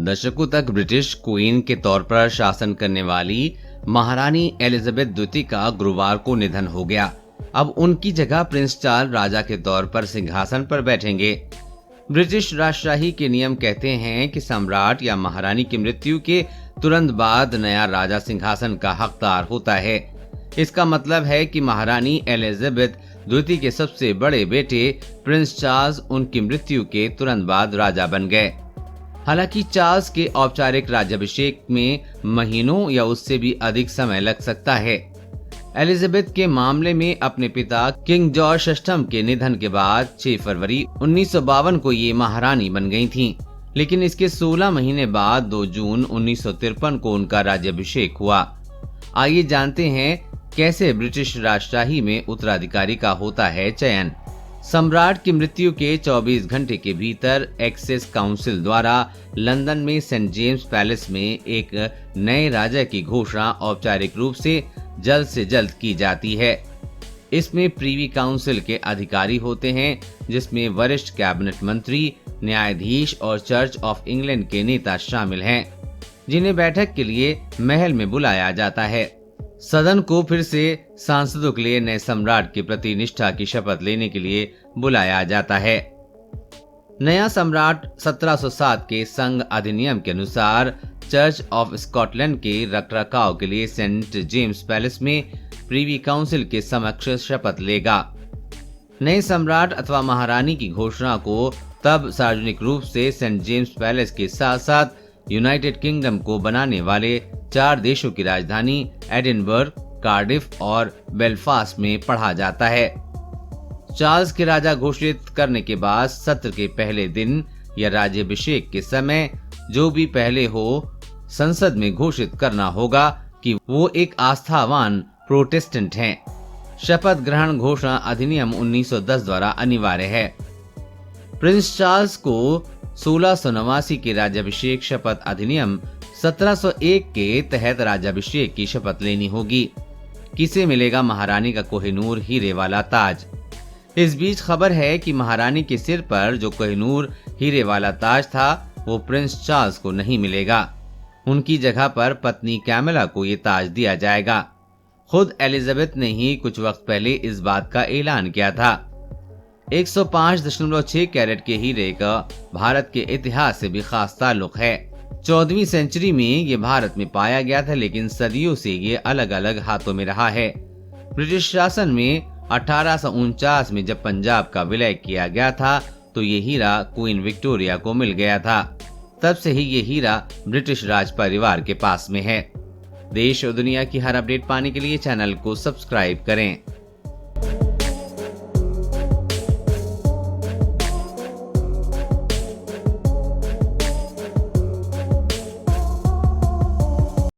दशकों तक British queen के तौर पर शासन करने वाली महारानी एलिजाबेथ द्वितीय का गुरुवार को निधन हो गया। अब उनकी जगह प्रिंस चार्ल्स राजा के तौर पर सिंहासन पर बैठेंगे। ब्रिटिश राजशाही के नियम कहते हैं कि सम्राट या महारानी की मृत्यु के तुरंत बाद नया राजा सिंहासन का हकदार होता है। इसका मतलब है कि महारानी एलिजाबेथ द्वितीय के सबसे बड़े बेटे प्रिंस चार्ल्स उनकी मृत्यु के तुरंत बाद राजा बन गए। हालांकि चार्ल्स के औपचारिक राज्याभिषेक में महीनों या उससे भी अधिक समय लग सकता है। एलिजाबेथ के मामले में अपने पिता किंग जॉर्ज षष्ठम के निधन के बाद 6 फरवरी 1952 को ये महारानी बन गई थीं, लेकिन इसके 16 महीने बाद 2 जून 1953 को उनका राज्याभिषेक हुआ। आइए जानते हैं कैसे ब्रिटिश राजशाही में उत्तराधिकारी का होता है चयन। सम्राट की मृत्यु के 24 घंटे के भीतर एक्सेस काउंसिल द्वारा लंदन में सेंट जेम्स पैलेस में एक नए राजा की घोषणा औपचारिक रूप से जल्द की जाती है। इसमें प्रीवी काउंसिल के अधिकारी होते हैं, जिसमें वरिष्ठ कैबिनेट मंत्री, न्यायाधीश और चर्च ऑफ इंग्लैंड के नेता शामिल हैं, जिन्हें बैठक के लिए महल में बुलाया जाता है। सदन को फिर से सांसदों के लिए नए सम्राट के प्रति निष्ठा की शपथ लेने के लिए बुलाया जाता है। नया सम्राट 1707 के संघ अधिनियम के अनुसार चर्च ऑफ स्कॉटलैंड के रखरखाव के लिए सेंट जेम्स पैलेस में प्रीवी काउंसिल के समक्ष शपथ लेगा। नए सम्राट अथवा महारानी की घोषणा को तब सार्वजनिक रूप से सेंट जेम्स पैलेस के साथ साथ यूनाइटेड किंगडम को बनाने वाले 4 देशों की राजधानी एडिनबर्ग, कार्डिफ और बेलफास्ट में पढ़ा जाता है। चार्ल्स के राजा घोषित करने के बाद सत्र के पहले दिन या राज्याभिषेक के समय जो भी पहले हो, संसद में घोषित करना होगा कि वो एक आस्थावान प्रोटेस्टेंट हैं। शपथ ग्रहण घोषणा अधिनियम 1910 द्वारा अनिवार्य है। प्रिंस चार्ल्स को 1689 के राज्याभिषेक शपथ अधिनियम 1701 के तहत राज्याभिषेक की शपथ लेनी होगी। किसे मिलेगा महारानी का कोहिनूर हीरे वाला ताज? इस बीच खबर है कि महारानी के सिर पर जो कोहिनूर हीरे वाला ताज था वो प्रिंस चार्ल्स को नहीं मिलेगा। उनकी जगह पर पत्नी कैमिला को ये ताज दिया जाएगा। खुद एलिजाबेथ ने ही कुछ वक्त पहले इस बात का ऐलान किया था। 105.6 कैरेट के हीरे का भारत के इतिहास से भी खास ताल्लुक है। 14वीं सेंचुरी में ये भारत में पाया गया था, लेकिन सदियों से ये अलग अलग हाथों में रहा है। ब्रिटिश शासन में 1849 में जब पंजाब का विलय किया गया था तो ये हीरा क्वीन विक्टोरिया को मिल गया था। तब से ही ये हीरा ब्रिटिश राज परिवार के पास में है। देश और दुनिया की हर अपडेट पाने के लिए चैनल को सब्सक्राइब करें।